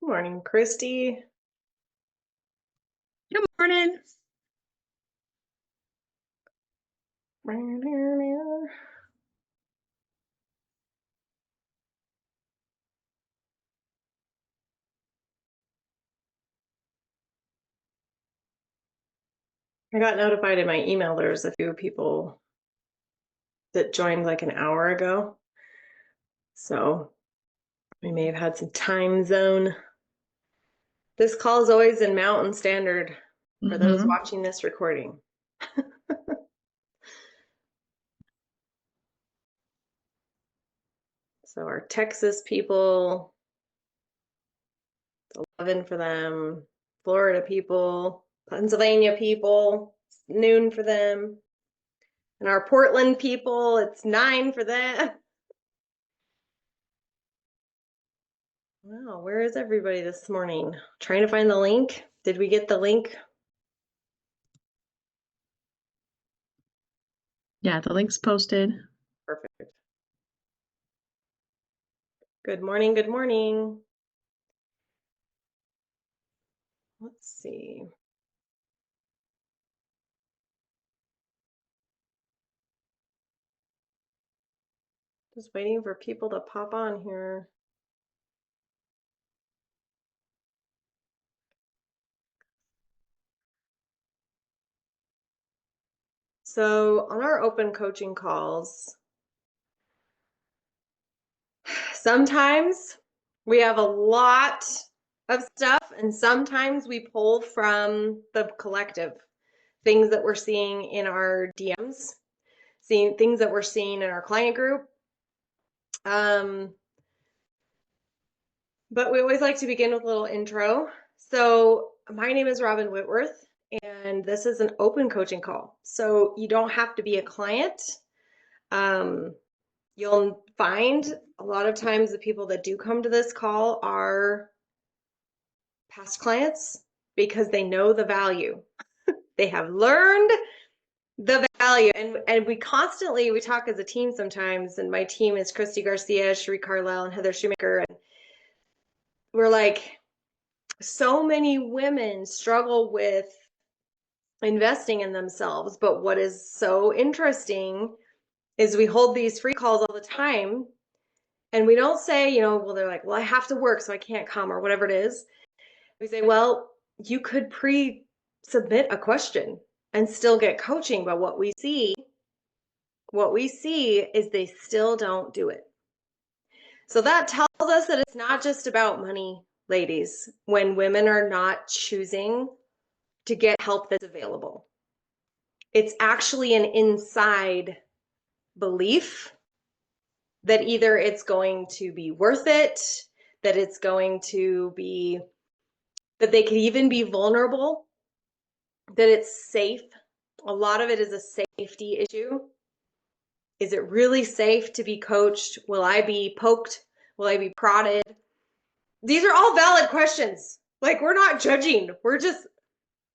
Good morning, Christy. Good morning. I got notified in my email there's a few people that joined like an hour ago. So we may have had some time zone. This call is always in Mountain Standard for those watching this recording. So our Texas people, it's 11 for them. Florida people, Pennsylvania people, it's noon for them. And our Portland people, it's 9 for them. Wow, where is everybody this morning? Trying to find the link. Did we get the link? Yeah, the link's posted. Perfect. Good morning, good morning. Let's see. Just waiting for people to pop on here. So on our open coaching calls, sometimes we have a lot of stuff and sometimes we pull from the collective, things that we're seeing in our DMs, seeing things that we're seeing in our client group. But we always like to begin with a little intro. So my name is Robin Whitworth, and this is an open coaching call. So you don't have to be a client. You'll find a lot of times the people that do come to this call are past clients because they know the value. They have learned the value. And we talk as a team sometimes, and my team is Christy Garcia, Cherie Carlisle, and Heather Shoemaker. And we're like, so many women struggle with investing in themselves. But what is so interesting is we hold these free calls all the time and we don't say, well, they're like, well, I have to work, so I can't come, or whatever it is. We say, well, you could pre-submit a question and still get coaching. But what we see is they still don't do it. So that tells us that it's not just about money, ladies, when women are not choosing to get help that's available. It's actually an inside belief that either it's going to be worth it, that it's going to be, that they could even be vulnerable, that it's safe. A lot of it is a safety issue. Is it really safe to be coached? Will I be poked? Will I be prodded? These are all valid questions. Like, we're not judging. We're just,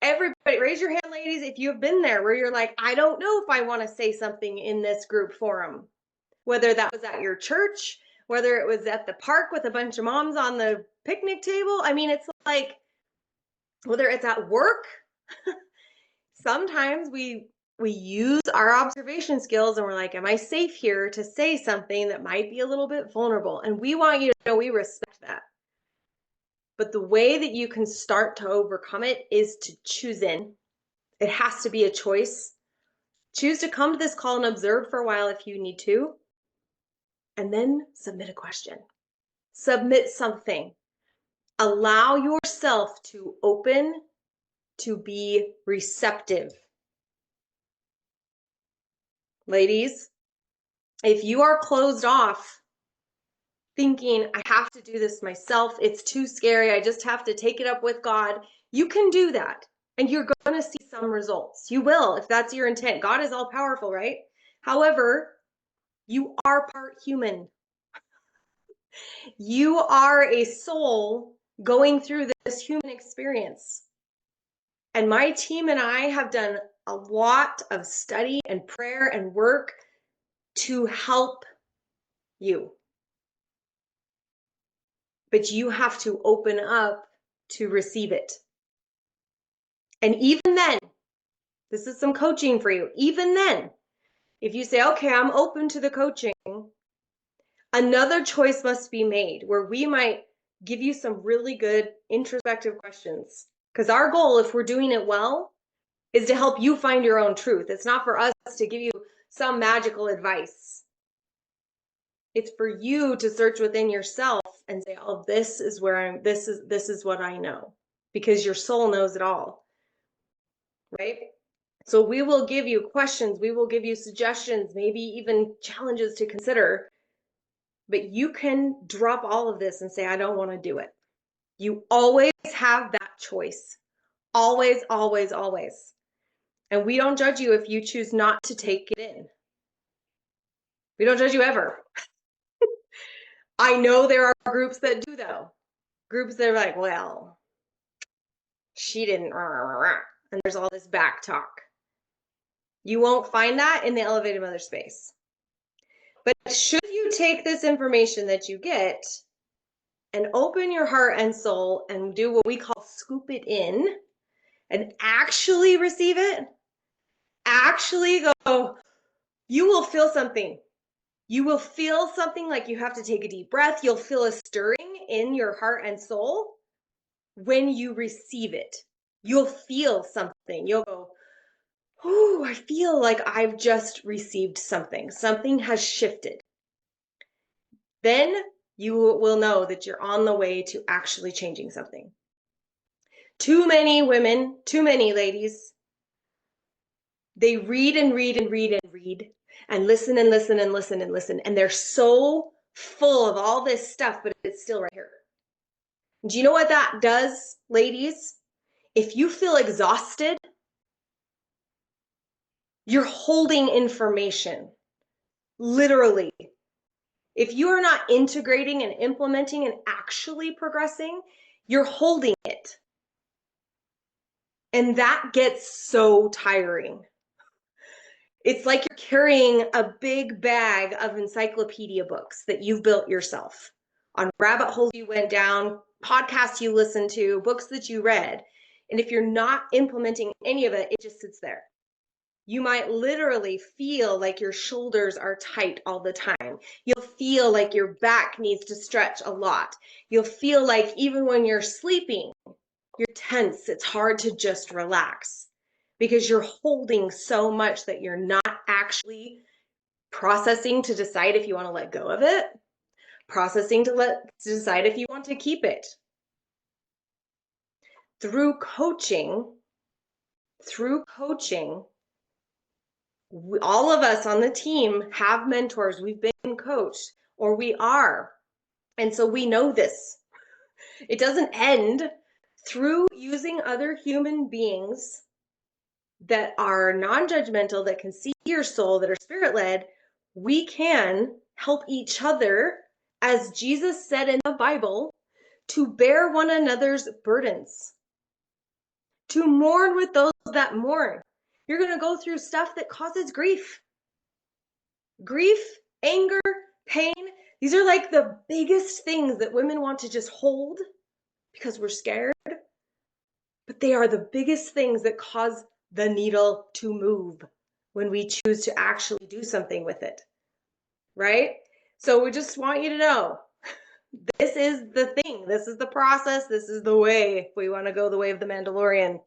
everybody, raise your hand, ladies, if you've been there where you're like, I don't know if I want to say something in this group forum. Whether that was at your church, whether it was at the park with a bunch of moms on the picnic table. I mean, it's like, whether it's at work, sometimes we use our observation skills and we're like, am I safe here to say something that might be a little bit vulnerable? And we want you to know we respect that. But the way that you can start to overcome it is to choose in. It has to be a choice. Choose to come to this call and observe for a while if you need to, and then submit a question. Submit something. Allow yourself to open, to be receptive. Ladies, if you are closed off, thinking, I have to do this myself, it's too scary, I just have to take it up with God, you can do that. And you're going to see some results. You will, if that's your intent. God is all powerful, right? However, you are part human. You are a soul going through this human experience. And my team and I have done a lot of study and prayer and work to help you. but you have to open up to receive it. And even then, this is some coaching for you. Even then, if you say, okay, I'm open to the coaching, another choice must be made where we might give you some really good introspective questions. Because our goal, if we're doing it well, is to help you find your own truth. It's not for us to give you some magical advice. It's for you to search within yourself and say, oh, this is where this is what I know, because your soul knows it all, right? So we will give you questions, we will give you suggestions, maybe even challenges to consider, but you can drop all of this and say, I don't want to do it. You always have that choice. Always, always, always. And we don't judge you if you choose not to take it in. We don't judge you ever. I know there are groups that do, though. Groups that are like, well, she didn't, and there's all this back talk. You won't find that in the elevated mother space. But should you take this information that you get and open your heart and soul and do what we call scoop it in and actually receive it, actually go, you will feel something. You will feel something like you have to take a deep breath. You'll feel a stirring in your heart and soul when you receive it. You'll feel something. You'll go, oh, I feel like I've just received something. Something has shifted. Then you will know that you're on the way to actually changing something. Too many women, too many ladies, they read and read and read and read and listen and listen and listen and listen. And they're so full of all this stuff, but it's still right here. Do you know what that does, ladies? If you feel exhausted, you're holding information, literally. If you are not integrating and implementing and actually progressing, you're holding it. And that gets so tiring. It's like you're carrying a big bag of encyclopedia books that you've built yourself on rabbit holes you went down, podcasts you listened to, books that you read. And if you're not implementing any of it, it just sits there. You might literally feel like your shoulders are tight all the time. You'll feel like your back needs to stretch a lot. You'll feel like even when you're sleeping, you're tense. It's hard to just relax because you're holding so much that you're not actually processing to decide if you want to let go of it, processing to decide if you want to keep it. Through coaching, all of us on the team have mentors. We've been coached, or we are. And so we know this. It doesn't end. Through using other human beings that are non-judgmental, that can see your soul, that are spirit-led, we can help each other, as Jesus said in the Bible, to bear one another's burdens, to mourn with those that mourn. You're going to go through stuff that causes grief. Grief, anger, pain. These are like the biggest things that women want to just hold because we're scared. But they are the biggest things that cause the needle to move when we choose to actually do something with it, right? So we just want you to know, this is the thing. This is the process. This is the way. We want to go the way of the Mandalorian,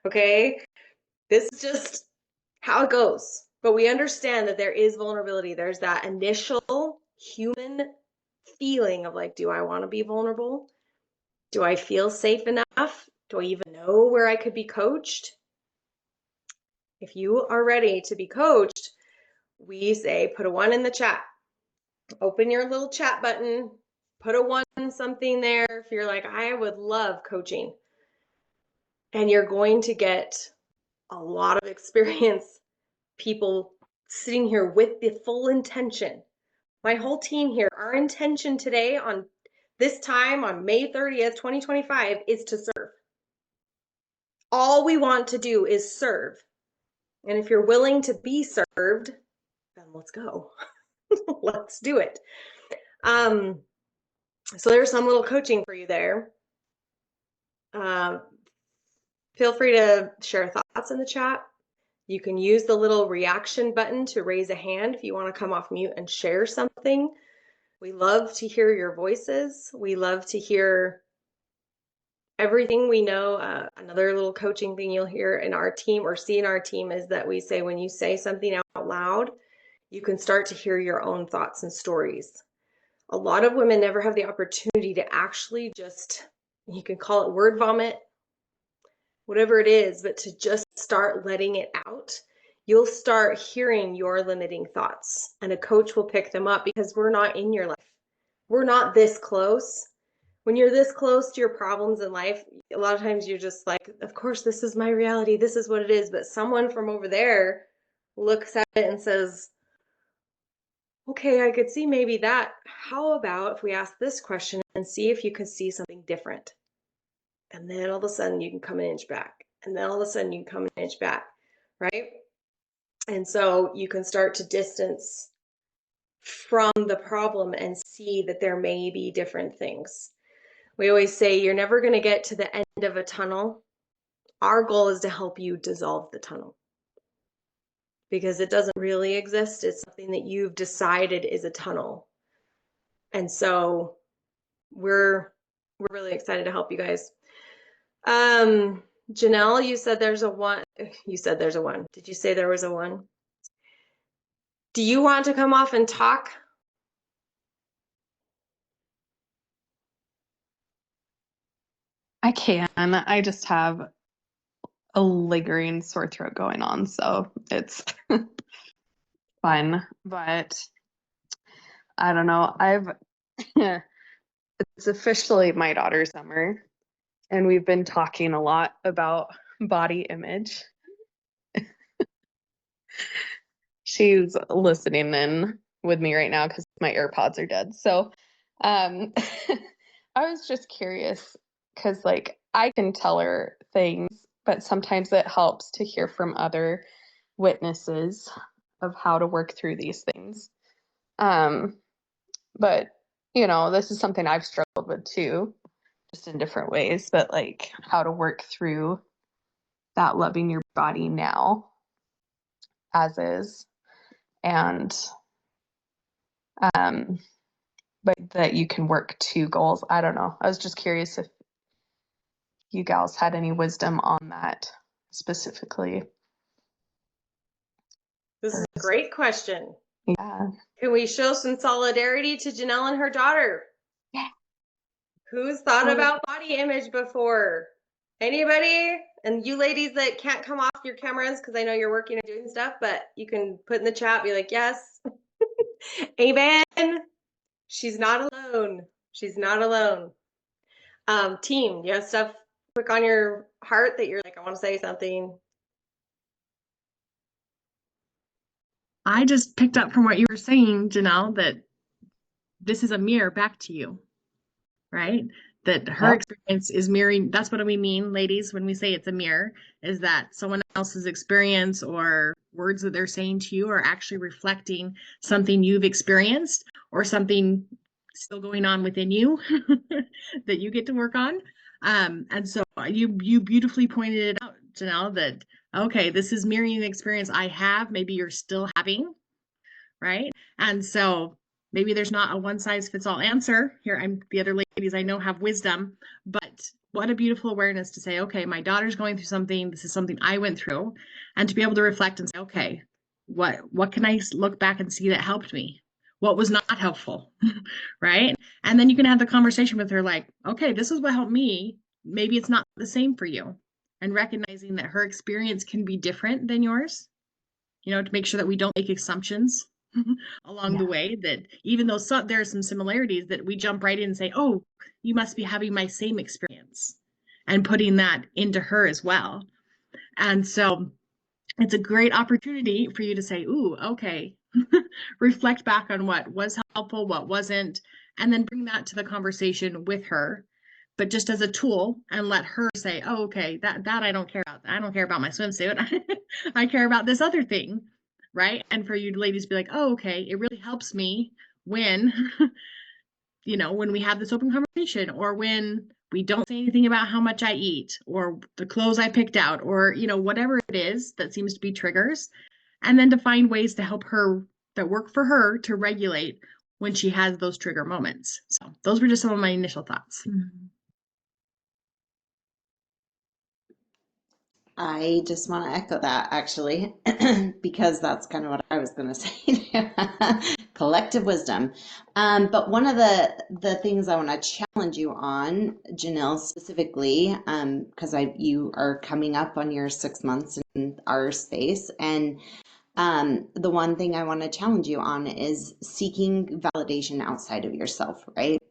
okay? This is just how it goes. But we understand that there is vulnerability. There's that initial human feeling of like, do I want to be vulnerable? Do I feel safe enough? Do I even know where I could be coached? If you are ready to be coached, we say put a 1 in the chat. Open your little chat button, put a 1 something there if you're like, I would love coaching. And you're going to get a lot of experience, people sitting here with the full intention. My whole team here, our intention today on this time on May 30th, 2025 is to serve. All we want to do is serve. And if you're willing to be served, then let's go. Let's do it. So there's some little coaching for you there. Feel free to share thoughts in the chat. You can use the little reaction button to raise a hand if you want to come off mute and share something. We love to hear your voices. We love to hear everything we know. Another little coaching thing you'll hear in our team or see in our team is that we say when you say something out loud, you can start to hear your own thoughts and stories. A lot of women never have the opportunity to actually just, you can call it word vomit, whatever it is, but to just start letting it out. You'll start hearing your limiting thoughts, and a coach will pick them up because we're not in your life. We're not this close. When you're this close to your problems in life, a lot of times you're just like, of course, this is my reality. This is what it is. But someone from over there looks at it and says, okay, I could see maybe that. How about if we ask this question and see if you can see something different? And then all of a sudden you can come an inch back. And then all of a sudden you can come an inch back, right? And so you can start to distance from the problem and see that there may be different things. We always say you're never going to get to the end of a tunnel. Our goal is to help you dissolve the tunnel because it doesn't really exist. It's something that you've decided is a tunnel. And so we're really excited to help you guys. Janelle, you said there's a one. You said there's a one. Did you say there was a one? Do you want to come off and talk? I can. I just have a lingering sore throat going on, so it's fun. But I don't know. It's officially my daughter's summer, and we've been talking a lot about body image. She's listening in with me right now because my AirPods are dead. So I was just curious because like I can tell her things, but sometimes it helps to hear from other witnesses of how to work through these things. But you know, this is something I've struggled with too, just in different ways, but like how to work through that loving your body now as is. And but that you can work to goals. I don't know. I was just curious if you gals had any wisdom on that specifically. This is a great question. Yeah. Can we show some solidarity to Janelle and her daughter? Yeah. Who's thought about body image before? Anybody? And you ladies that can't come off your cameras because I know you're working and doing stuff, but you can put in the chat, be like, yes. Amen. She's not alone. She's not alone. Team, you have stuff quick on your heart that you're like, I want to say something. I just picked up from what you were saying, Janelle, that this is a mirror back to you, right? That her experience is mirroring. That's what we mean, ladies, when we say it's a mirror, is that someone else's experience or words that they're saying to you are actually reflecting something you've experienced or something still going on within you that you get to work on. And so you beautifully pointed it out, Janelle, that okay, this is mirroring the experience I have, maybe you're still having, right? And so maybe there's not a one size fits all answer here. The other ladies I know have wisdom, but what a beautiful awareness to say, okay, my daughter's going through something. This is something I went through, and to be able to reflect and say, okay, what can I look back and see that helped me? What was not helpful, right? And then you can have the conversation with her like, okay, this is what helped me. Maybe it's not the same for you. And recognizing that her experience can be different than yours, you know, to make sure that we don't make assumptions along the way, that even though there are some similarities, that we jump right in and say, oh, you must be having my same experience, and putting that into her as well. And so it's a great opportunity for you to say, ooh, okay, reflect back on what was helpful, what wasn't, and then bring that to the conversation with her, but just as a tool, and let her say, oh, okay, that I don't care about. I don't care about my swimsuit. I care about this other thing, right? And for you ladies to be like, oh, okay, it really helps me when you know, when we have this open conversation, or when we don't say anything about how much I eat or the clothes I picked out, or, you know, whatever it is that seems to be triggers, and then to find ways to help her that work for her to regulate when she has those trigger moments. So those were just some of my initial thoughts. I just want to echo that actually, because that's kind of what I was going to say. Collective wisdom. But one of the things I want to challenge you on, Janelle, specifically, because you are coming up on your 6 months in our space, and the one thing I want to challenge you on is seeking validation outside of yourself, right?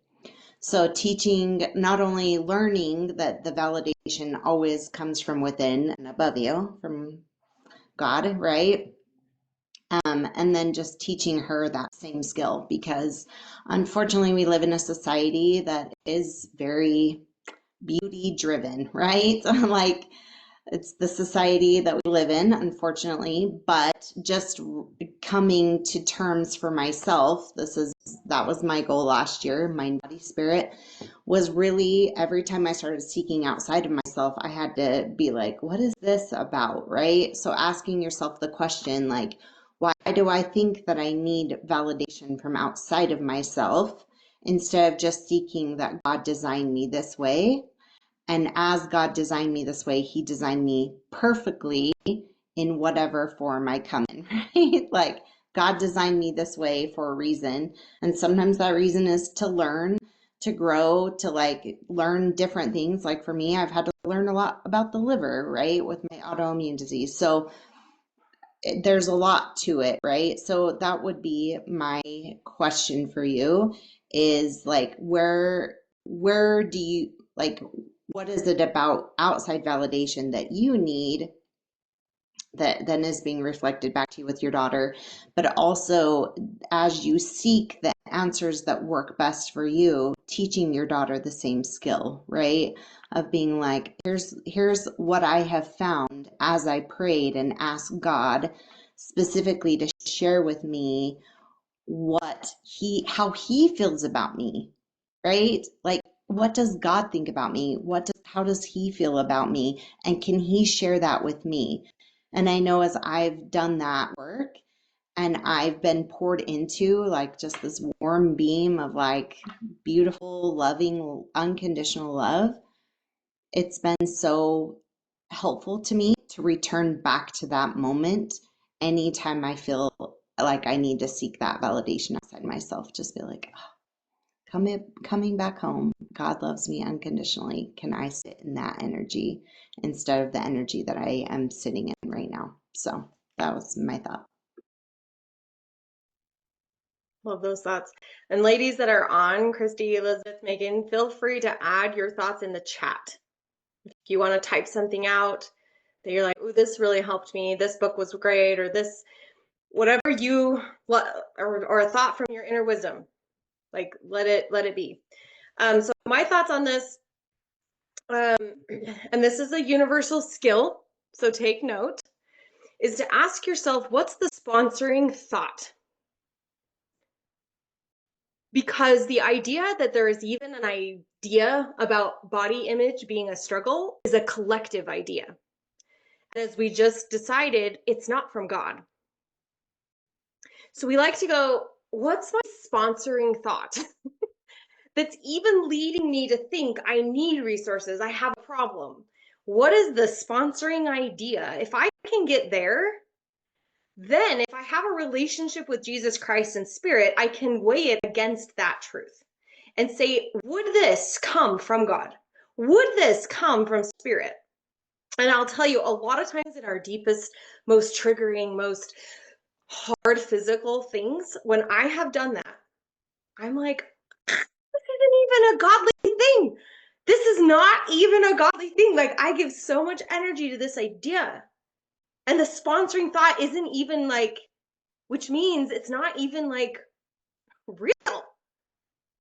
So teaching, not only learning that the validation always comes from within and above you, from God, right? And then just teaching her that same skill, because unfortunately we live in a society that is very beauty driven, right? Like, it's the society that we live in, unfortunately, but just coming to terms for myself, that was my goal last year, mind, body, spirit, was really every time I started seeking outside of myself, I had to be like, what is this about, right? So asking yourself the question, like, why do I think that I need validation from outside of myself instead of just seeking that God designed me this way? And as God designed me this way, He designed me perfectly in whatever form I come in, right? Like, God designed me this way for a reason. And sometimes that reason is to learn, to grow, to like learn different things. Like for me, I've had to learn a lot about the liver, right? With my autoimmune disease. So there's a lot to it, right? So that would be my question for you is like, where do you like, what is it about outside validation that you need that then is being reflected back to you with your daughter, but also as you seek the answers that work best for you, teaching your daughter the same skill, right? Of being like, here's what I have found as I prayed and asked God specifically to share with me how he feels about me, right? Like, what does God think about me? How does he feel about me? And can he share that with me? And I know as I've done that work and I've been poured into like just this warm beam of like beautiful, loving, unconditional love, it's been so helpful to me to return back to that moment anytime I feel like I need to seek that validation outside myself. Just be like, coming back home, God loves me unconditionally. Can I sit in that energy instead of the energy that I am sitting in right now? So that was my thought. Love those thoughts. And ladies that are on, Christy, Elizabeth, Megan, feel free to add your thoughts in the chat. If you want to type something out that you're like, oh, this really helped me, this book was great, or this, whatever you, or a thought from your inner wisdom, like let it be. So my thoughts on this, and this is a universal skill, so take note, is to ask yourself, what's the sponsoring thought? Because the idea that there is even an idea about body image being a struggle is a collective idea. As we just decided, it's not from God. So we like to go, what's my sponsoring thought that's even leading me to think I need resources, I have a problem? What is the sponsoring idea? If I can get there, then if I have a relationship with Jesus Christ and Spirit, I can weigh it against that truth and say, would this come from God? Would this come from Spirit? And I'll tell you, a lot of times in our deepest, most triggering, most hard physical things, when I have done that, I'm like, this isn't even a godly thing. This is not even a godly thing. Like, I give so much energy to this idea. And the sponsoring thought isn't even like, which means it's not even like real.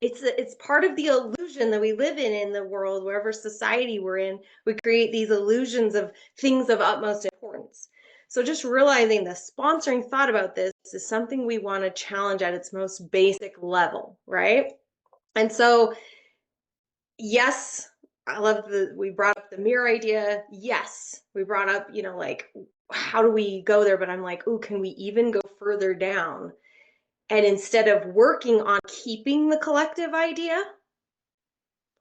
It's part of the illusion that we live in the world, wherever society we're in. We create these illusions of things of utmost importance. So just realizing the sponsoring thought about this is something we want to challenge at its most basic level, right? And so, yes, we brought up the mirror idea. Yes, we brought up, like, how do we go there? But I'm like, ooh, can we even go further down? And instead of working on keeping the collective idea,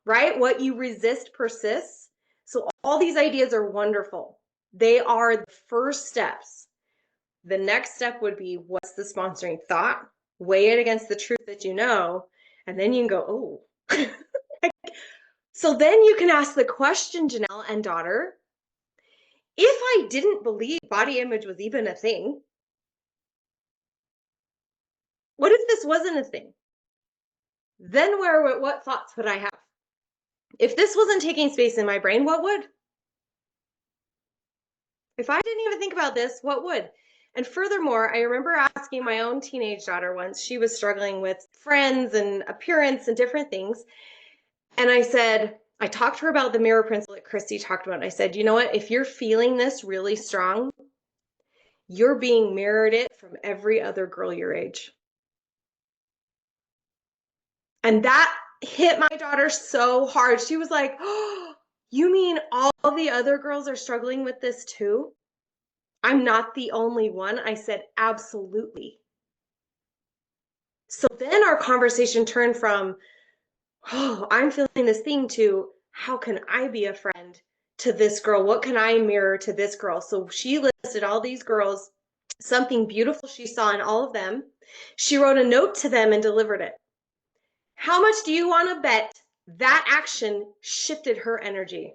right? What you resist persists. So all these ideas are wonderful. They are the first steps. The next step would be, what's the sponsoring thought? Weigh it against the truth that you know, and then you can go, oh. So then you can ask the question, Janelle and daughter, if I didn't believe body image was even a thing, what if this wasn't a thing? Then what thoughts would I have? If this wasn't taking space in my brain, what would? If I didn't even think about this, what would? And furthermore, I remember asking my own teenage daughter once, she was struggling with friends and appearance and different things. And I talked to her about the mirror principle that Christy talked about. And I said, you know what? If you're feeling this really strong, you're being mirrored it from every other girl your age. And that hit my daughter so hard. She was like, oh, you mean all the other girls are struggling with this too? I'm not the only one. I said, absolutely. So then our conversation turned from, oh, I'm feeling this thing, to how can I be a friend to this girl? What can I mirror to this girl? So she listed all these girls, something beautiful she saw in all of them. She wrote a note to them and delivered it. How much do you want to bet that action shifted her energy?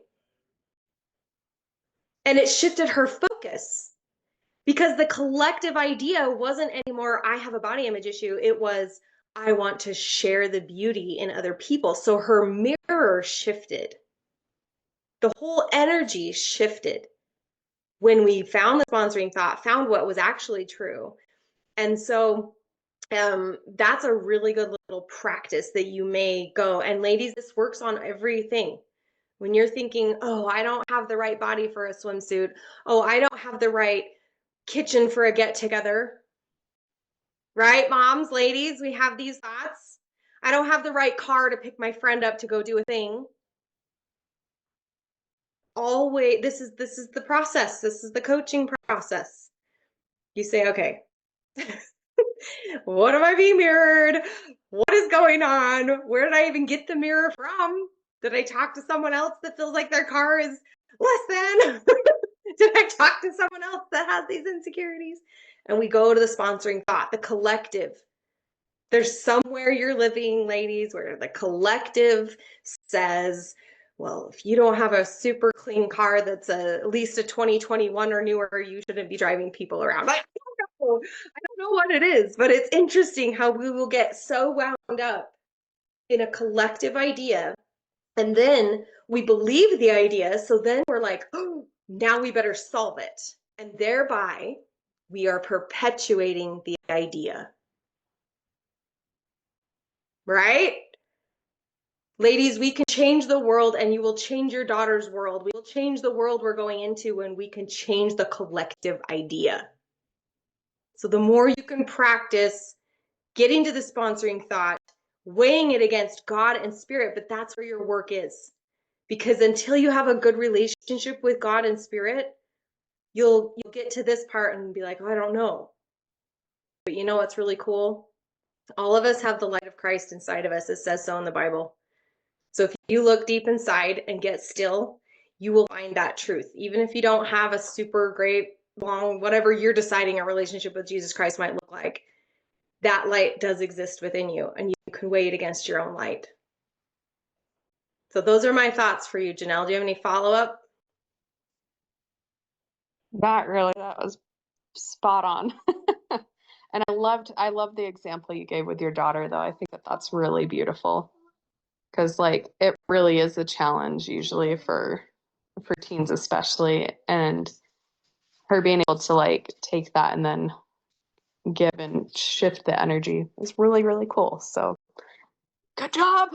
And it shifted her focus, because the collective idea wasn't anymore, I have a body image issue. It was, I want to share the beauty in other people. So her mirror shifted. The whole energy shifted when we found the sponsoring thought, found what was actually true. And so that's a really good little practice that you may go. And ladies, this works on everything. When you're thinking, oh, I don't have the right body for a swimsuit. Oh, I don't have the right kitchen for a get together. Right, moms, ladies, we have these thoughts. I don't have the right car to pick my friend up to go do a thing. Always, this is the process. This is the coaching process. You say, okay, what am I being mirrored? What is going on? Where did I even get the mirror from? Did I talk to someone else that feels like their car is less than? Did I talk to someone else that has these insecurities? And we go to the sponsoring thought, the collective. There's somewhere you're living, ladies, where the collective says, well, if you don't have a super clean car that's at least a 2021 or newer, you shouldn't be driving people around. I don't know what it is, but it's interesting how we will get so wound up in a collective idea, and then we believe the idea. So then we're like, oh, now we better solve it. And thereby we are perpetuating the idea. Right? Ladies, we can change the world, and you will change your daughter's world. We will change the world we're going into when we can change the collective idea. So the more you can practice getting to the sponsoring thought, weighing it against God and spirit, but that's where your work is. Because until you have a good relationship with God and spirit, you'll get to this part and be like, oh, I don't know. But you know what's really cool? All of us have the light of Christ inside of us. It says so in the Bible. So if you look deep inside and get still, you will find that truth. Even if you don't have a super great, long, whatever you're deciding a relationship with Jesus Christ might look like, that light does exist within you, and you can weigh it against your own light. So those are my thoughts for you, Janelle. Do you have any follow-up? Not really. That was spot on. And I loved the example you gave with your daughter, though. I think that's really beautiful, because like it really is a challenge usually for teens especially, and her being able to like take that and then give and shift the energy is really, really cool. So good job.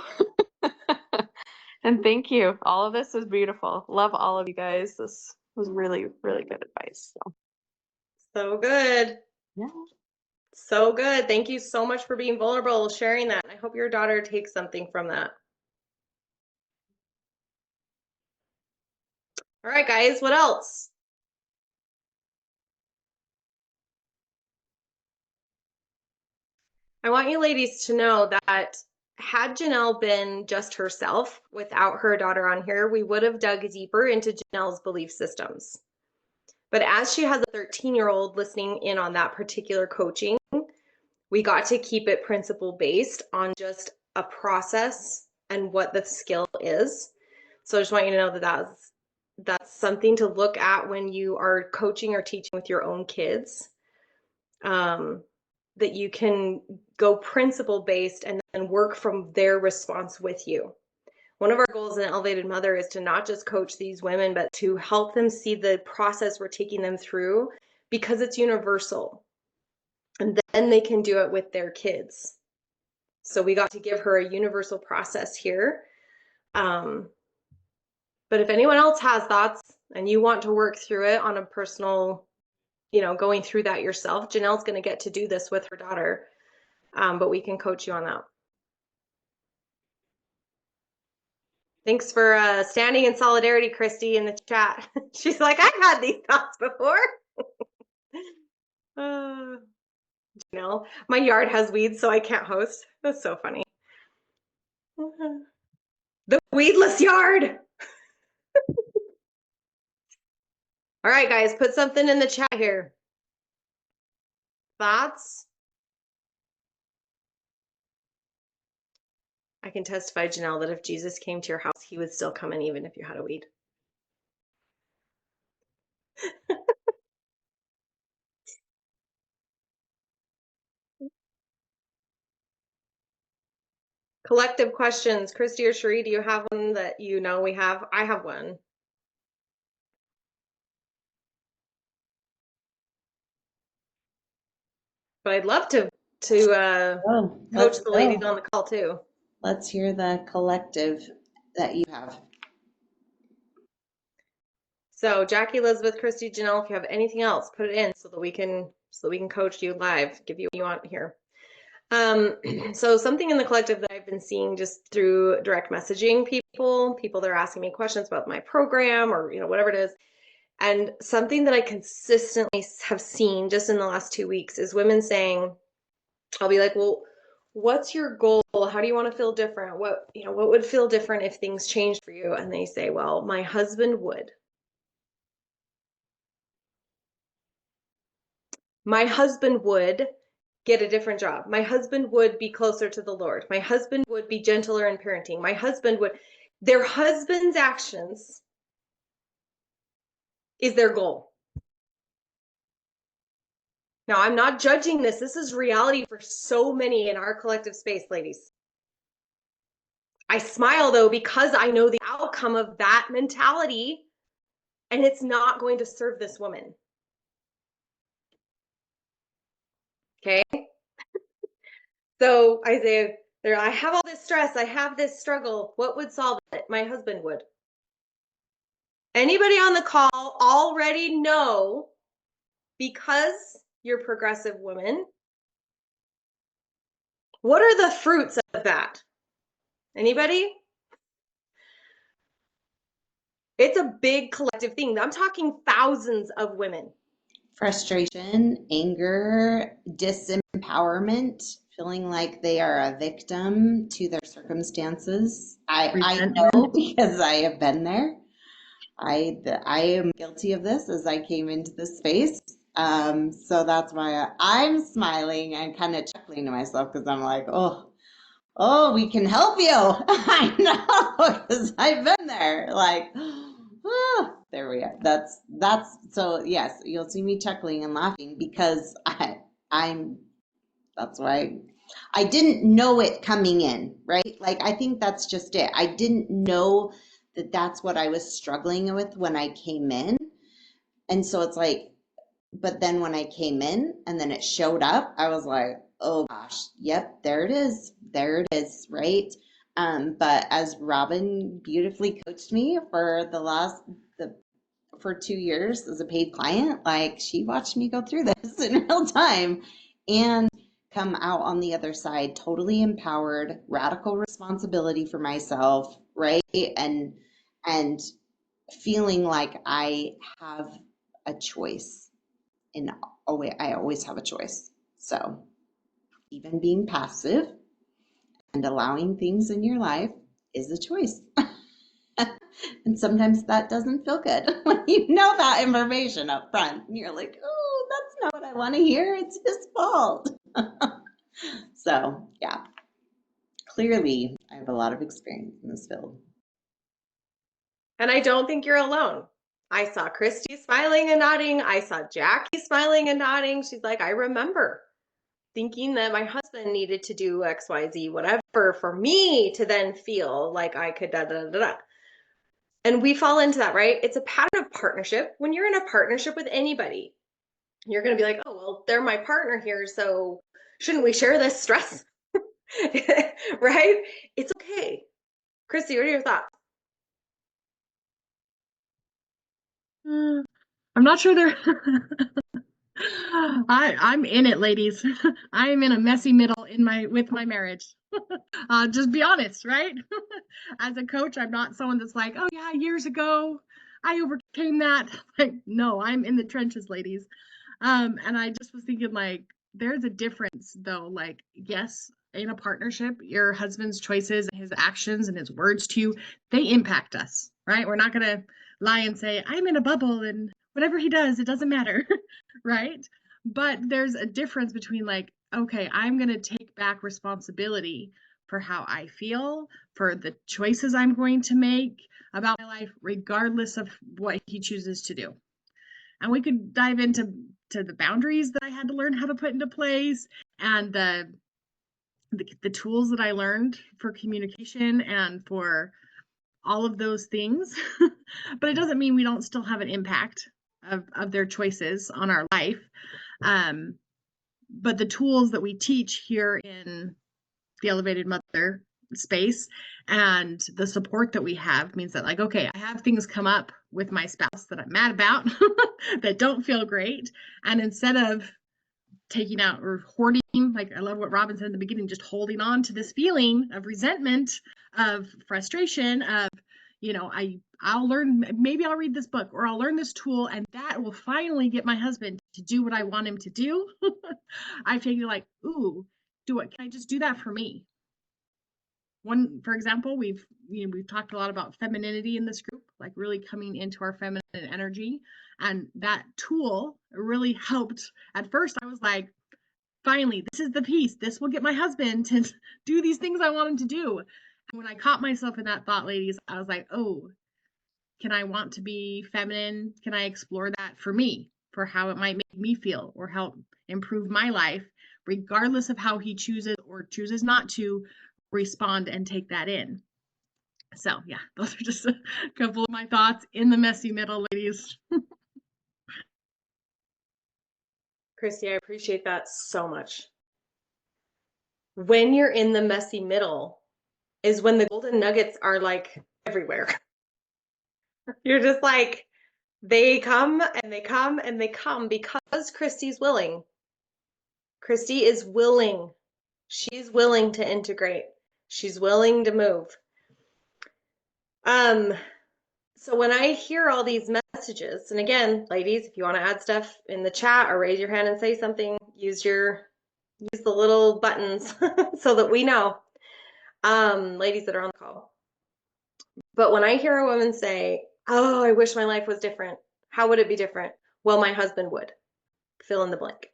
And thank you. All of this was beautiful. Love all of you guys. This was really, really good advice. So So good. yeah. So good. Thank you so much for being vulnerable, sharing that. I hope your daughter takes something from that. All right, guys, what else? I want you ladies to know that had Janelle been just herself without her daughter on here, we would have dug deeper into Janelle's belief systems. But as she has a 13-year-old listening in on that particular coaching, we got to keep it principle based on just a process and what the skill is. So I just want you to know that that's something to look at when you are coaching or teaching with your own kids. That you can go principle based and then work from their response with you. One of our goals in Elevated Mother is to not just coach these women, but to help them see the process we're taking them through, because it's universal. And then they can do it with their kids. So we got to give her a universal process here. But if anyone else has thoughts and you want to work through it on a personal, going through that yourself, Janelle's going to get to do this with her daughter. But we can coach you on that. Thanks for standing in solidarity, Christy, in the chat. She's like, I've had these thoughts before. Janelle, my yard has weeds, so I can't host. That's so funny. The weedless yard. All right, guys, put something in the chat here. Thoughts? I can testify, Janelle, that if Jesus came to your house, he would still come in even if you had a weed. Collective questions. Christy or Cherie, do you have one that we have? I have one. But I'd love to coach the ladies on the call too. Let's hear the collective that you have. So Jackie, Elizabeth, Christy, Janelle, if you have anything else, put it in so that we can coach you live, give you what you want here. So something in the collective that I've been seeing just through direct messaging people that are asking me questions about my program or whatever it is. And something that I consistently have seen just in the last 2 weeks is women saying, I'll be like, well, what's your goal? How do you want to feel different? What would feel different if things changed for you? And they say, well, my husband would. My husband would get a different job. My husband would be closer to the Lord. My husband would be gentler in parenting. My husband would. Their husband's actions is their goal. Now, I'm not judging this. This is reality for so many in our collective space, ladies. I smile, though, because I know the outcome of that mentality, and it's not going to serve this woman. Okay? So, Isaiah, I have all this stress. I have this struggle. What would solve it? My husband would. Anybody on the call already know, because you're progressive women, what are the fruits of that? Anybody? It's a big collective thing. I'm talking thousands of women. Frustration, anger, disempowerment, feeling like they are a victim to their circumstances. I know because I have been there. I am guilty of this as I came into this space. So that's why I'm smiling and kind of chuckling to myself, because I'm like, oh, we can help you. I know, because I've been there. Like, there we are. That's so yes, you'll see me chuckling and laughing because that's why I didn't know it coming in, right? Like, I think that's just it. I didn't know that that's what I was struggling with when I came in. And so it's like, but then when I came in and then it showed up, I was like, oh gosh, yep, there it is. There it is, right? But as Robin beautifully coached me for for 2 years as a paid client, like, she watched me go through this in real time. and come out on the other side totally empowered, radical responsibility for myself, right? And feeling like I have a choice. And I always have a choice. So even being passive and allowing things in your life is a choice. And sometimes that doesn't feel good when you know that information up front. And you're like, oh, that's not what I want to hear. It's his fault. So, yeah, clearly I have a lot of experience in this field. And I don't think you're alone. I saw Christy smiling and nodding. I saw Jackie smiling and nodding. She's like, I remember thinking that my husband needed to do X, Y, Z, whatever for me to then feel like I could da da da da. And we fall into that, right? It's a pattern of partnership. When you're in a partnership with anybody, you're going to be like, oh, well, they're my partner here, so shouldn't we share this stress? Right? It's okay. Christy, what are your thoughts? I'm not sure they're I'm in it, ladies. I am in a messy middle with my marriage. Just be honest, right? As a coach, I'm not someone that's like, oh yeah, years ago I overcame that. Like, no, I'm in the trenches, ladies. And I just was thinking, like, there's a difference though. Like, yes, in a partnership, your husband's choices and his actions and his words to you, they impact us, right? We're not gonna lie and say, I'm in a bubble and whatever he does, it doesn't matter, right? But there's a difference between like, okay, I'm gonna take back responsibility for how I feel, for the choices I'm going to make about my life, regardless of what he chooses to do. And we could dive into the boundaries that I had to learn how to put into place, and the tools that I learned for communication and for all of those things. But it doesn't mean we don't still have an impact of their choices on our life. But the tools that we teach here in the Elevated Mother space and the support that we have means that, like, okay, I have things come up with my spouse that I'm mad about that don't feel great. And instead of taking out or hoarding, like I love what Robin said in the beginning, just holding on to this feeling of resentment, of frustration, of, I'll learn, maybe I'll read this book or I'll learn this tool and that will finally get my husband to do what I want him to do. I figure like, ooh, can I just do that for me? One, for example, we've talked a lot about femininity in this group, like really coming into our feminine energy. And that tool really helped. At first, I was like, finally, this is the piece. This will get my husband to do these things I want him to do. And when I caught myself in that thought, ladies, I was like, oh, can I want to be feminine? Can I explore that for me, for how it might make me feel or help improve my life, regardless of how he chooses or chooses not to respond and take that in. So yeah, those are just a couple of my thoughts in the messy middle, ladies. Christy, I appreciate that so much. When you're in the messy middle is when the golden nuggets are like everywhere. You're just like, they come and they come and they come because Christy's willing. Christy is willing. She's willing to integrate. She's willing to move. So when I hear all these messages, and again, ladies, if you want to add stuff in the chat or raise your hand and say something, use the little buttons so that we know. Ladies that are on the call. But when I hear a woman say, oh, I wish my life was different. How would it be different? Well, my husband would. Fill in the blank.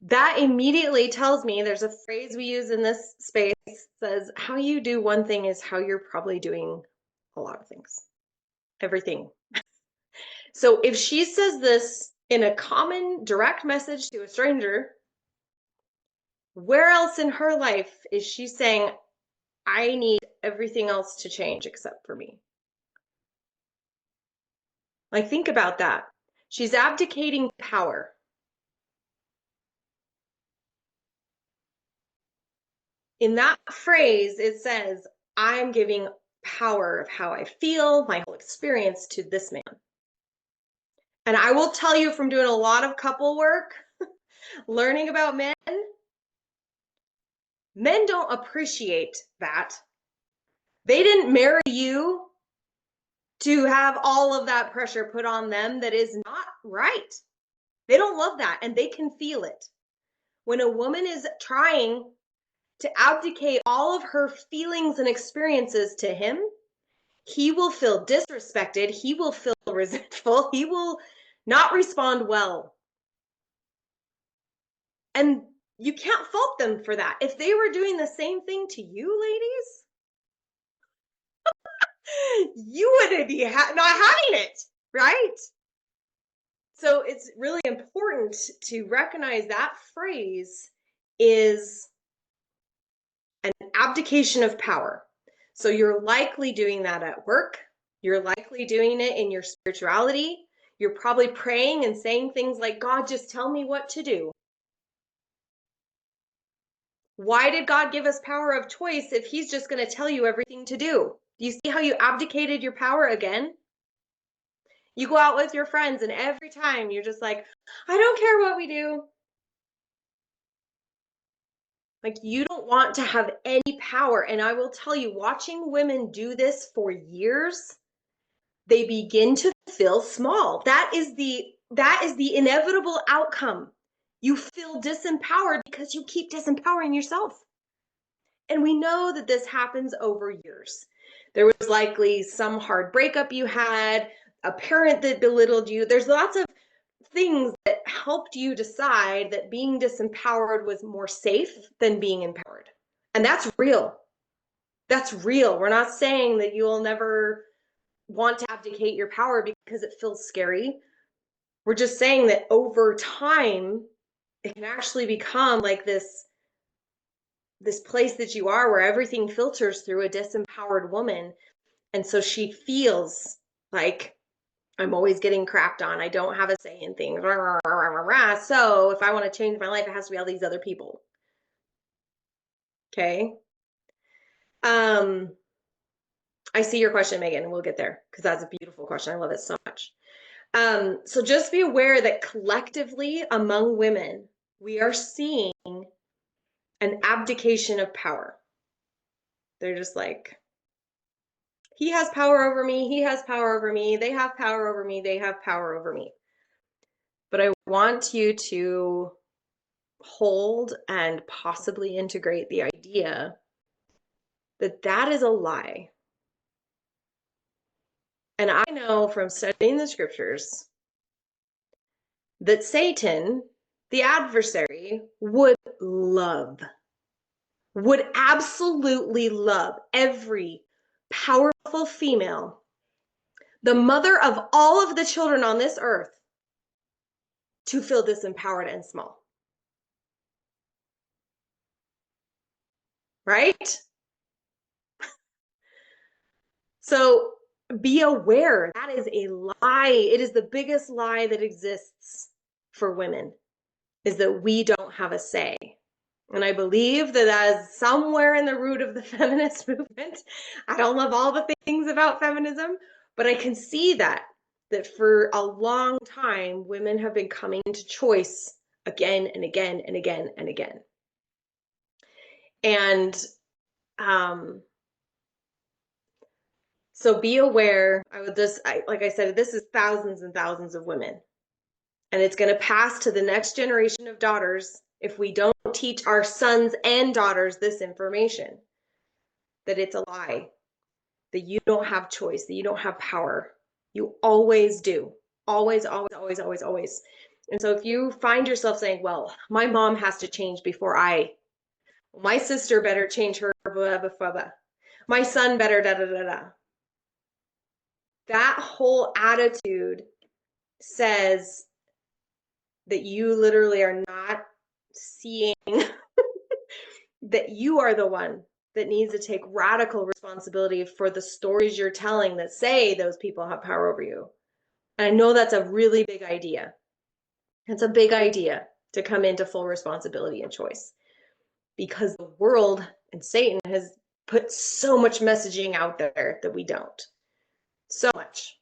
That immediately tells me, there's a phrase we use in this space, says how you do one thing is how you're probably doing a lot of things. Everything. So if she says this in a common direct message to a stranger, where else in her life is she saying, I need everything else to change except for me? Like, think about that. She's abdicating power. In that phrase, it says, I'm giving power of how I feel, my whole experience to this man. And I will tell you from doing a lot of couple work learning about men, men don't appreciate that. They didn't marry you to have all of that pressure put on them that is not right. They don't love that, and they can feel it. When a woman is trying to abdicate all of her feelings and experiences to him, he will feel disrespected. He will feel resentful. He will not respond well. And you can't fault them for that. If they were doing the same thing to you, ladies, you wouldn't be not having it, right? So it's really important to recognize that phrase is an abdication of power. So you're likely doing that at work. You're likely doing it in your spirituality. You're probably praying and saying things like, God, just tell me what to do. Why did God give us power of choice if he's just going to tell you everything to do? Do you see how you abdicated your power again? You go out with your friends and every time you're just like, I don't care what we do. Like, you don't want to have any power. And I will tell you, watching women do this for years, they begin to feel small. That is the inevitable outcome. You feel disempowered because you keep disempowering yourself. And we know that this happens over years. There was likely some hard breakup you had, a parent that belittled you. There's lots of things that helped you decide that being disempowered was more safe than being empowered. And that's real. That's real. We're not saying that you'll never want to abdicate your power because it feels scary. We're just saying that over time, it can actually become like this place that you are where everything filters through a disempowered woman. And so she feels like, I'm always getting crapped on. I don't have a say in things. So if I want to change my life, it has to be all these other people. Okay. I see your question, Megan, and we'll get there because that's a beautiful question. I love it so much. So just be aware that collectively among women, we are seeing an abdication of power. They're just like, he has power over me. He has power over me. They have power over me. They have power over me. But I want you to hold and possibly integrate the idea that that is a lie. And I know from studying the scriptures that Satan, the adversary, would absolutely love every powerful female, the mother of all of the children on this earth, to feel disempowered and small. Right? So be aware that is a lie. It is the biggest lie that exists for women, is that we don't have a say. And I believe that that is somewhere in the root of the feminist movement. I don't love all the things about feminism, but I can see that for a long time, women have been coming to choice again and again and again and again. And so be aware. Like I said, this is thousands and thousands of women. And it's going to pass to the next generation of daughters if we don't teach our sons and daughters this information, that it's a lie, that you don't have choice, that you don't have power. You always do. Always, always, always, always, always. And so if you find yourself saying, well, my mom has to change before my sister better change her, blah, blah, blah, blah. My son better, da, da, da, da. That whole attitude says that you literally are not seeing that you are the one that needs to take radical responsibility for the stories you're telling that say those people have power over you. And I know that's a really big idea. It's a big idea to come into full responsibility and choice, because the world and Satan has put so much messaging out there that we don't. So much.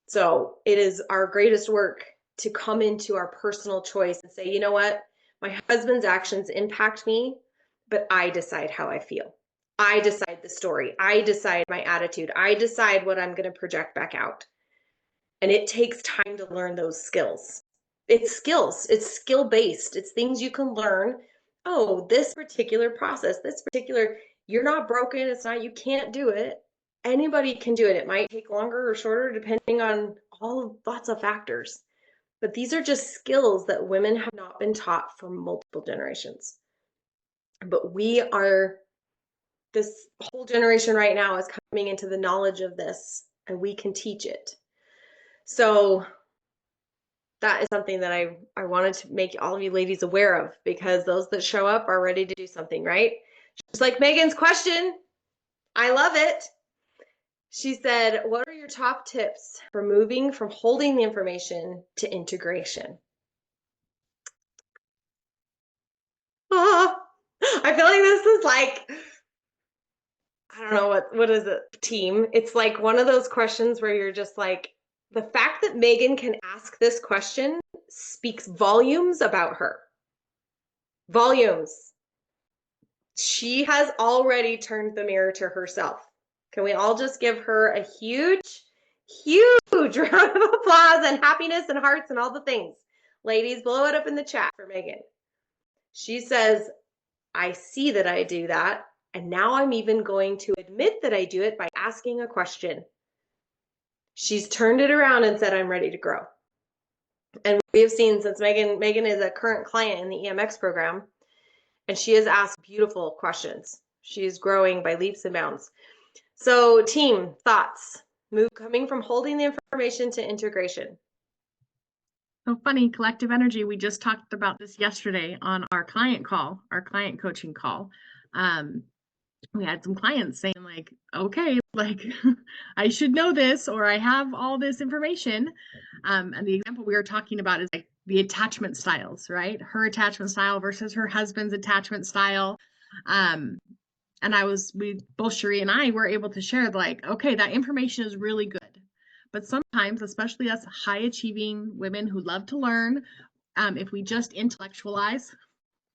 So it is our greatest work to come into our personal choice and say, you know what? My husband's actions impact me, but I decide how I feel. I decide the story. I decide my attitude. I decide what I'm going to project back out. And it takes time to learn those skills. It's skills, it's skill based, it's things you can learn. Oh, this particular process, you're not broken. It's not, you can't do it. Anybody can do it. It might take longer or shorter depending on lots of factors. But these are just skills that women have not been taught for multiple generations. But this whole generation right now is coming into the knowledge of this, and we can teach it. So that is something that I wanted to make all of you ladies aware of, because those that show up are ready to do something, right? Just like Megan's question. I love it. She said, what are your top tips for moving from holding the information to integration? Oh, I feel like this is like, I don't know, what is it, team? It's like one of those questions where you're just like, the fact that Megan can ask this question speaks volumes about her. Volumes. She has already turned the mirror to herself. Can we all just give her a huge, huge round of applause and happiness and hearts and all the things? Ladies, blow it up in the chat for Megan. She says, I see that I do that, and now I'm even going to admit that I do it by asking a question. She's turned it around and said, I'm ready to grow. And we have seen, since Megan is a current client in the EMX program, and she has asked beautiful questions. She is growing by leaps and bounds. So team, thoughts? Coming from holding the information to integration. So funny, collective energy. We just talked about this yesterday on our client coaching call. We had some clients saying like, okay, like I should know this, or I have all this information. And the example we were talking about is like the attachment styles, right? Her attachment style versus her husband's attachment style. And both Cherie and I were able to share like, okay, that information is really good. But sometimes, especially us high achieving women who love to learn, if we just intellectualize,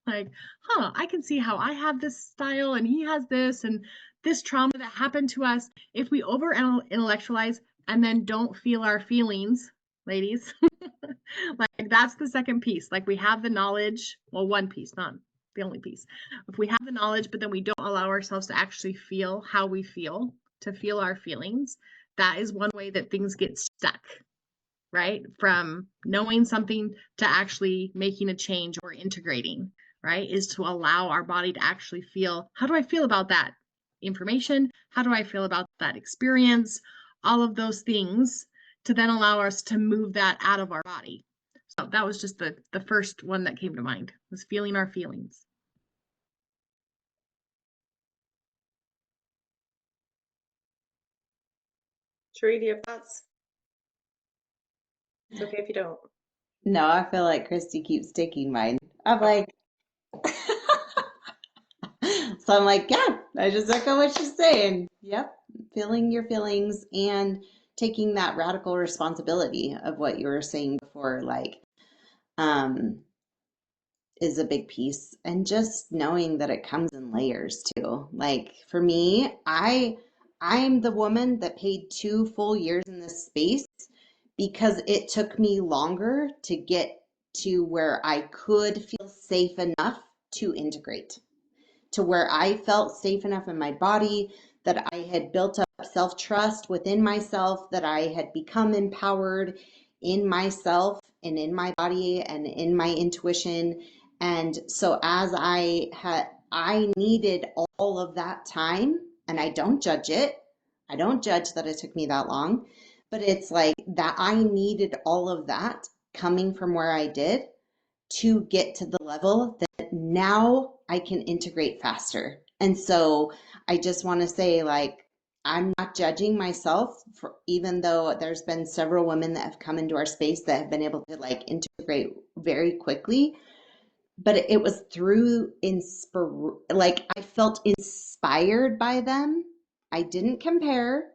like, I can see how I have this style and he has this and this trauma that happened to us. If we over intellectualize and then don't feel our feelings, ladies, like that's the second piece. Like we have the knowledge, well, one piece, not the only piece. If we have the knowledge, but then we don't allow ourselves to actually feel how we feel, to feel our feelings, that is one way that things get stuck, right? From knowing something to actually making a change or integrating, right? Is to allow our body to actually feel, how do I feel about that information? How do I feel about that experience? All of those things to then allow us to move that out of our body. So that was just the first one that came to mind, was feeling our feelings. Cherie, do you have thoughts? It's okay if you don't. No, I feel like Christy keeps taking mine. I'm like, so I'm like, yeah, I just echo what she's saying. Yep, feeling your feelings and taking that radical responsibility of what you were saying before, like, is a big piece. And just knowing that it comes in layers too. Like for me, I'm the woman that paid 2 full years in this space because it took me longer to get to where I could feel safe enough to integrate, to where I felt safe enough in my body, that I had built up self-trust within myself, that I had become empowered in myself and in my body and in my intuition. And so as I needed all of that time, and I don't judge it. I don't judge that it took me that long, but it's like that I needed all of that coming from where I did to get to the level that now I can integrate faster. And so I just want to say, like, I'm not judging myself for, even though there's been several women that have come into our space that have been able to like integrate very quickly. But it was through like I felt inspired by them. I didn't compare,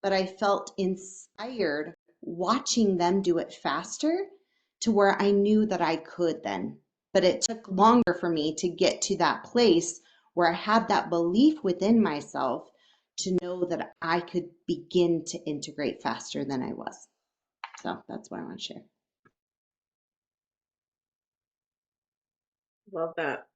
but I felt inspired watching them do it faster to where I knew that I could then. But it took longer for me to get to that place where I had that belief within myself to know that I could begin to integrate faster than I was. So that's what I want to share. Love that.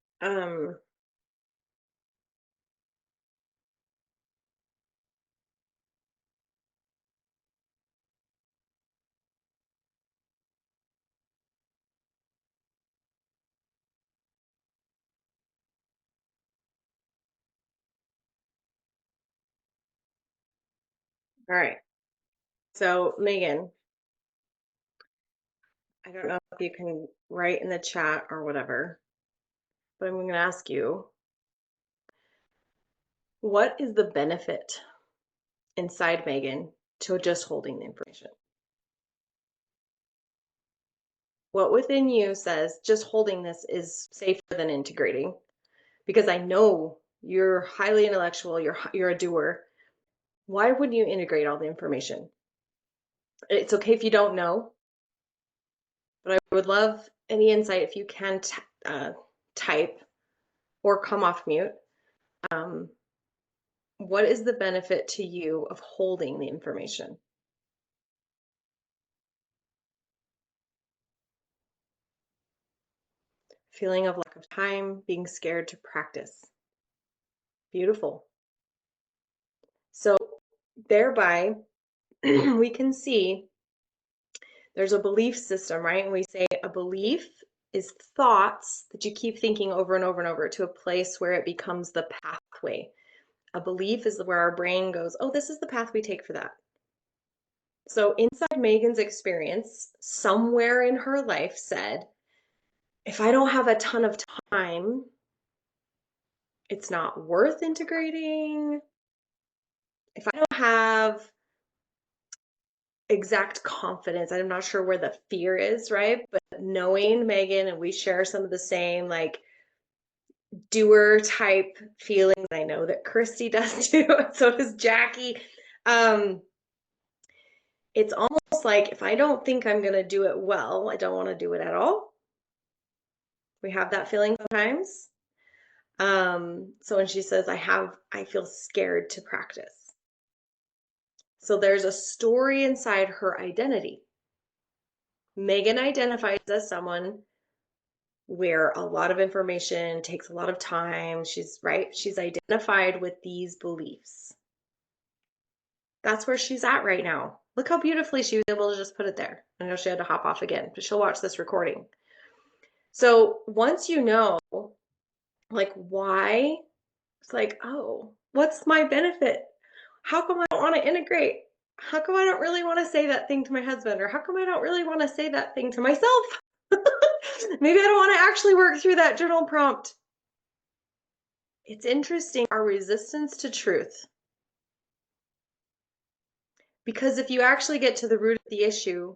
All right. So, Megan, I don't know if you can write in the chat or whatever, but I'm going to ask you, what is the benefit inside Megan to just holding the information? What within you says just holding this is safer than integrating? Because I know you're highly intellectual, you're a doer. Why wouldn't you integrate all the information? It's okay if you don't know, but I would love any insight if you can type or come off mute. What is the benefit to you of holding the information? Feeling of lack of time, being scared to practice. Beautiful. So thereby, we can see there's a belief system, right? And we say a belief is thoughts that you keep thinking over and over and over to a place where it becomes the pathway. A belief is where our brain goes, oh, this is the path we take for that. So inside Megan's experience, somewhere in her life said, if I don't have a ton of time, it's not worth integrating. If I don't have exact confidence, I'm not sure where the fear is, right? But knowing Megan, and we share some of the same like doer type feelings. I know that Christy does too. So does Jackie. It's almost like if I don't think I'm going to do it well, I don't want to do it at all. We have that feeling sometimes. So when she says, I feel scared to practice. So there's a story inside her identity. Megan identifies as someone where a lot of information takes a lot of time. She's identified with these beliefs. That's where she's at right now. Look how beautifully she was able to just put it there. I know she had to hop off again, but she'll watch this recording. So once you know, like, why, it's like, oh, what's my benefit? How come I don't want to integrate? How come I don't really want to say that thing to my husband? Or how come I don't really want to say that thing to myself? Maybe I don't want to actually work through that journal prompt. It's interesting, our resistance to truth. Because if you actually get to the root of the issue,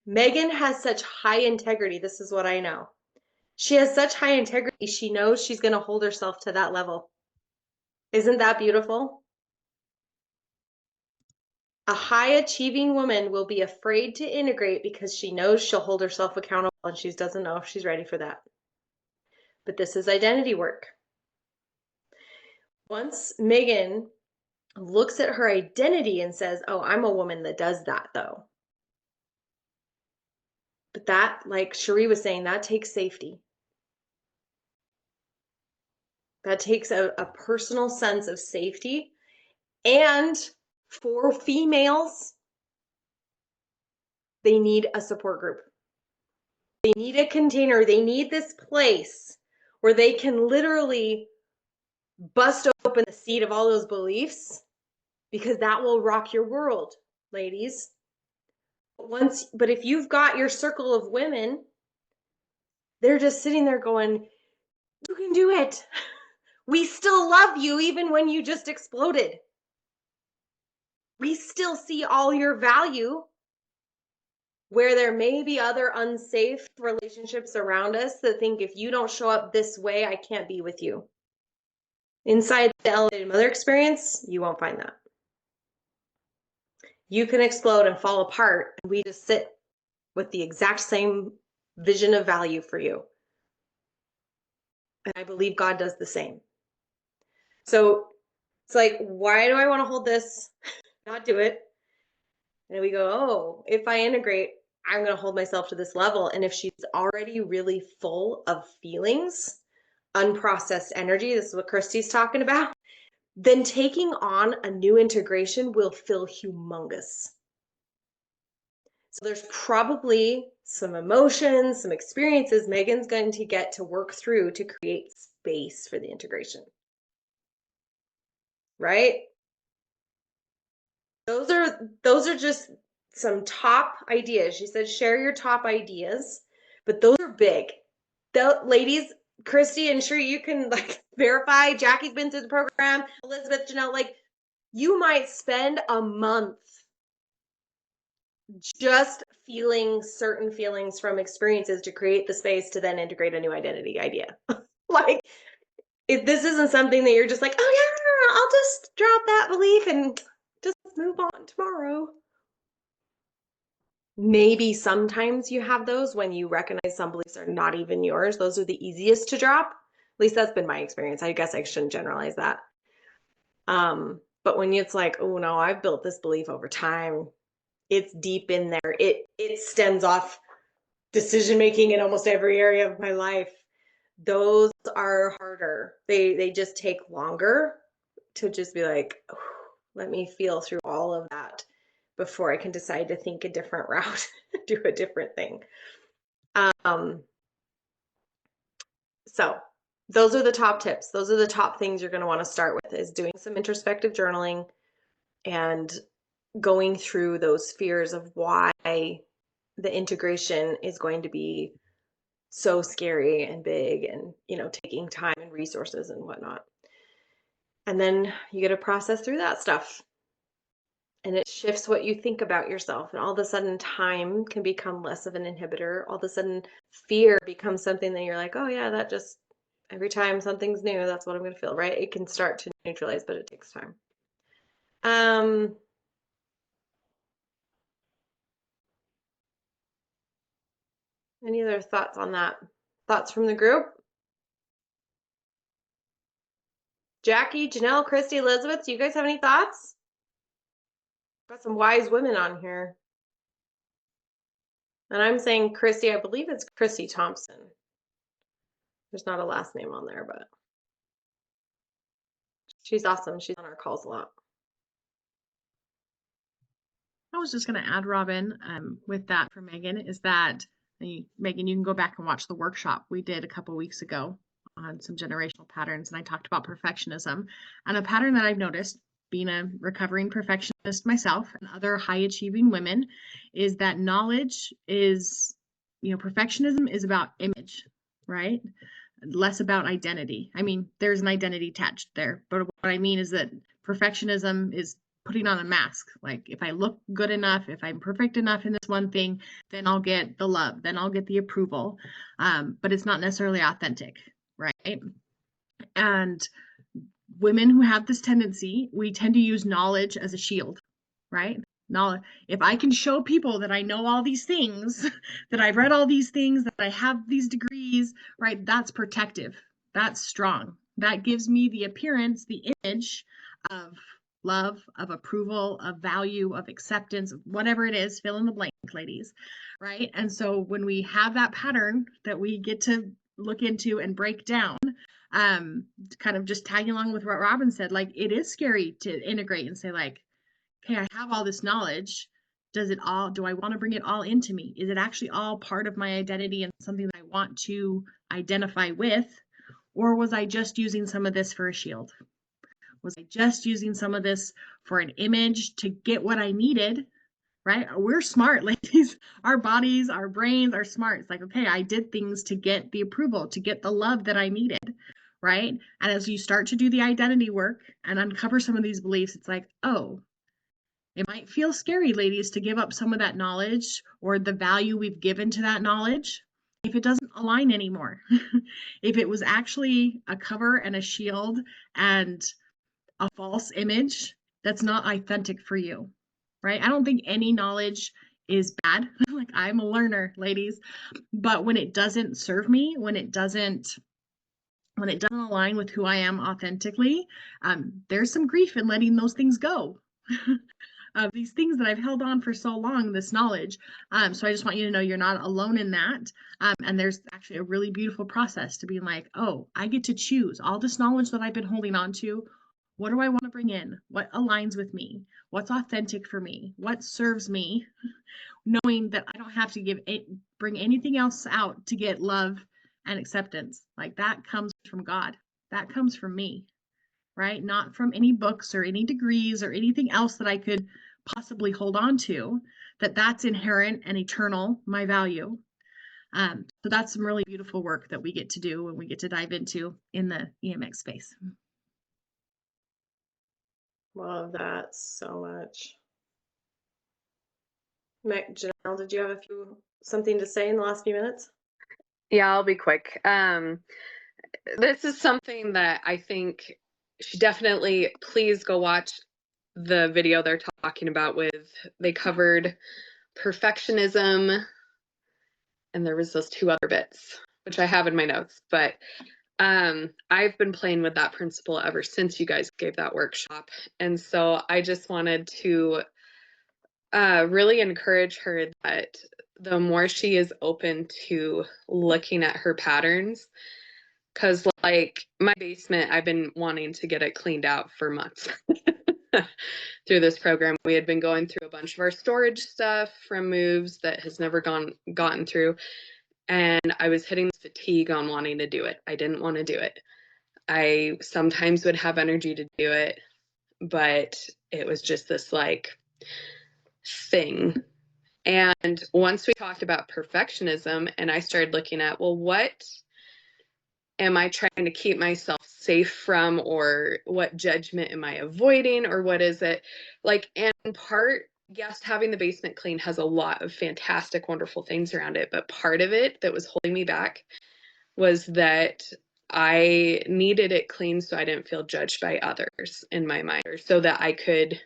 Megan has such high integrity. This is what I know. She has such high integrity. She knows she's going to hold herself to that level. Isn't that beautiful? A high achieving woman will be afraid to integrate because she knows she'll hold herself accountable and she doesn't know if she's ready for that. But this is identity work. Once Megan looks at her identity and says, oh, I'm a woman that does that though. But that, like Cherie was saying, that takes safety. That takes a personal sense of safety. And for females, they need a support group. They need a container. They need this place where they can literally bust open the seed of all those beliefs, because that will rock your world, ladies. But if you've got your circle of women, they're just sitting there going, you can do it. We still love you even when you just exploded. We still see all your value. Where there may be other unsafe relationships around us that think if you don't show up this way, I can't be with you. Inside the elevated mother experience, you won't find that. You can explode and fall apart, and we just sit with the exact same vision of value for you. And I believe God does the same. So it's like, why do I want to hold this, not do it? And we go, oh, if I integrate, I'm going to hold myself to this level. And if she's already really full of feelings, unprocessed energy, this is what Christy's talking about, then taking on a new integration will feel humongous. So there's probably some emotions, some experiences Megan's going to get to work through to create space for the integration. Right? Those are just some top ideas. She said share your top ideas, but those are big. Ladies, Christy, and sure you can like verify, Jackie's been through the program, Elizabeth, Janelle, like you might spend a month just feeling certain feelings from experiences to create the space to then integrate a new identity idea. Like, if this isn't something that you're just like, oh yeah, I'll just drop that belief and just move on tomorrow. Maybe sometimes you have those when you recognize some beliefs are not even yours. Those are the easiest to drop. At least that's been my experience. I guess I shouldn't generalize that. But when it's like, oh no, I've built this belief over time. It's deep in there. It stems off decision making in almost every area of my life. Those are harder. They just take longer to just be like, oh, let me feel through all of that before I can decide to think a different route, do a different thing. So those are the top tips. Those are the top things you're going to want to start with, is doing some introspective journaling and going through those fears of why the integration is going to be so scary and big and, taking time and resources and whatnot. And then you get to process through that stuff. And it shifts what you think about yourself. And all of a sudden, time can become less of an inhibitor. All of a sudden, fear becomes something that you're like, oh, yeah, that just every time something's new, that's what I'm going to feel, right? It can start to neutralize, but it takes time. Any other thoughts on that? Thoughts from the group? Jackie, Janelle, Christy, Elizabeth, do you guys have any thoughts? Got some wise women on here. And I'm saying Christy, I believe it's Christy Thompson. There's not a last name on there, but she's awesome. She's on our calls a lot. I was just going to add, Robin, with that for Megan, is that, Megan, you can go back and watch the workshop we did a couple weeks ago on some generational patterns, and I talked about perfectionism. And a pattern that I've noticed, being a recovering perfectionist myself and other high achieving women, is that knowledge is, perfectionism is about image, right? Less about identity. I mean, there's an identity attached there, but what I mean is that perfectionism is putting on a mask. Like, if I look good enough, if I'm perfect enough in this one thing, then I'll get the love, then I'll get the approval. But it's not necessarily authentic, right? And women who have this tendency, we tend to use knowledge as a shield, right? Knowledge. If I can show people that I know all these things, that I've read all these things, that I have these degrees, right? That's protective. That's strong. That gives me the appearance, the image of love, of approval, of value, of acceptance, whatever it is, fill in the blank, ladies, right? And so when we have that pattern that we get to look into and break down, kind of just tagging along with what Robin said, like, it is scary to integrate and say, like, okay, I have all this knowledge. Do I want to bring it all into me? Is it actually all part of my identity and something that I want to identify with? Or was I just using some of this for a shield? Was I just using some of this for an image to get what I needed? Right? We're smart, ladies. Our bodies, our brains are smart. It's like, okay, I did things to get the approval, to get the love that I needed, right? And as you start to do the identity work and uncover some of these beliefs, it's like, oh, it might feel scary, ladies, to give up some of that knowledge or the value we've given to that knowledge if it doesn't align anymore. If it was actually a cover and a shield and a false image, that's not authentic for you, right? I don't think any knowledge is bad. Like, I'm a learner, ladies. But when it doesn't serve me, when it doesn't align with who I am authentically, there's some grief in letting those things go. These things that I've held on for so long, this knowledge. So I just want you to know you're not alone in that. And there's actually a really beautiful process to being like, oh, I get to choose all this knowledge that I've been holding on to. What do I want to bring in? What aligns with me? What's authentic for me? What serves me? Knowing that I don't have to bring anything else out to get love and acceptance. Like that comes from God. That comes from me, right? Not from any books or any degrees or anything else that I could possibly hold on to, that's inherent and eternal, my value. So that's some really beautiful work that we get to do and we get to dive into in the EMX space. Love that so much. Janelle, did you have something to say in the last few minutes? Yeah, I'll be quick. This is something that I think should definitely, please go watch the video they're talking about they covered perfectionism, and there was those two other bits, which I have in my notes, but I've been playing with that principle ever since you guys gave that workshop. And so I just wanted to really encourage her that the more she is open to looking at her patterns, because like my basement, I've been wanting to get it cleaned out for months. Through this program, we had been going through a bunch of our storage stuff from moves that has never gotten through. And I was hitting fatigue on wanting to do it. I didn't want to do it. I sometimes would have energy to do it, but it was just this like thing. And once we talked about perfectionism and I started looking at, well, what am I trying to keep myself safe from, or what judgment am I avoiding, or what is it like? And in part, yes, having the basement clean has a lot of fantastic, wonderful things around it. But part of it that was holding me back was that I needed it clean so I didn't feel judged by others in my mind, or so that I could,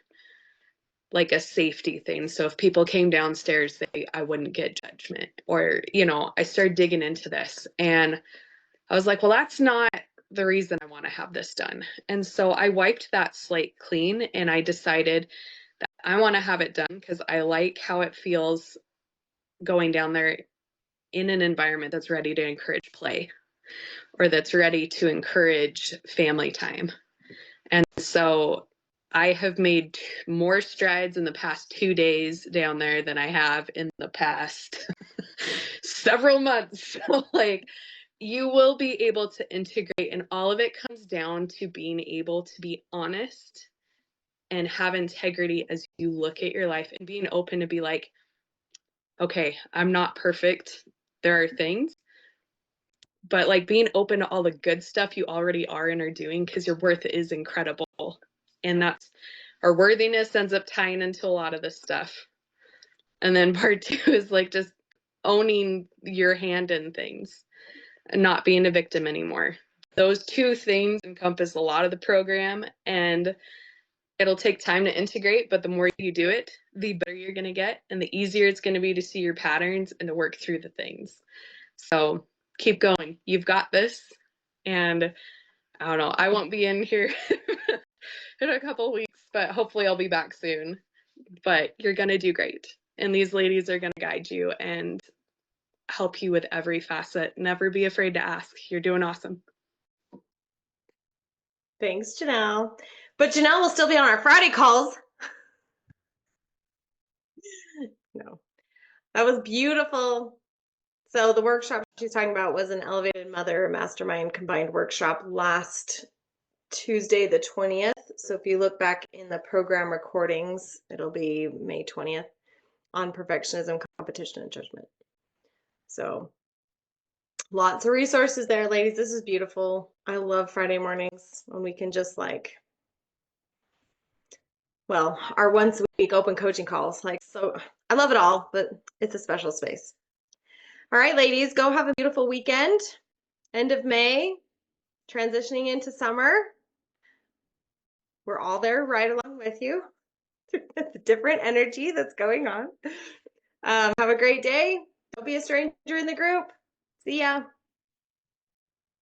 like a safety thing. So if people came downstairs, I wouldn't get judgment, or, I started digging into this and I was like, well, that's not the reason I want to have this done. And so I wiped that slate clean and I decided that I want to have it done because I like how it feels going down there in an environment that's ready to encourage play, or that's ready to encourage family time. And so I have made more strides in the past 2 days down there than I have in the past several months. So like, you will be able to integrate, and all of it comes down to being able to be honest and have integrity as you look at your life, and being open to be like, okay, I'm not perfect. There are things, but like being open to all the good stuff you already are and are doing, because your worth is incredible. And that's our worthiness ends up tying into a lot of this stuff. And then part 2 is like just owning your hand in things and not being a victim anymore. Those 2 things encompass a lot of the program, and it'll take time to integrate, but the more you do it, the better you're going to get, and the easier it's going to be to see your patterns and to work through the things. So keep going. You've got this. And I don't know, I won't be in here in a couple weeks, but hopefully I'll be back soon. But you're going to do great. And these ladies are going to guide you and help you with every facet. Never be afraid to ask. You're doing awesome. Thanks, Janelle. But Janelle will still be on our Friday calls. No, that was beautiful. So the workshop she's talking about was an Elevated Mother Mastermind combined workshop last Tuesday, the 20th. So if you look back in the program recordings, it'll be May 20th on perfectionism, competition, and judgment. So lots of resources there, ladies. This is beautiful. I love Friday mornings when we can just like, well, our once a week open coaching calls. Like, so I love it all, but it's a special space. All right, ladies, go have a beautiful weekend. End of May, transitioning into summer. We're all there right along with you. The different energy that's going on. Have a great day. Don't be a stranger in the group. See ya.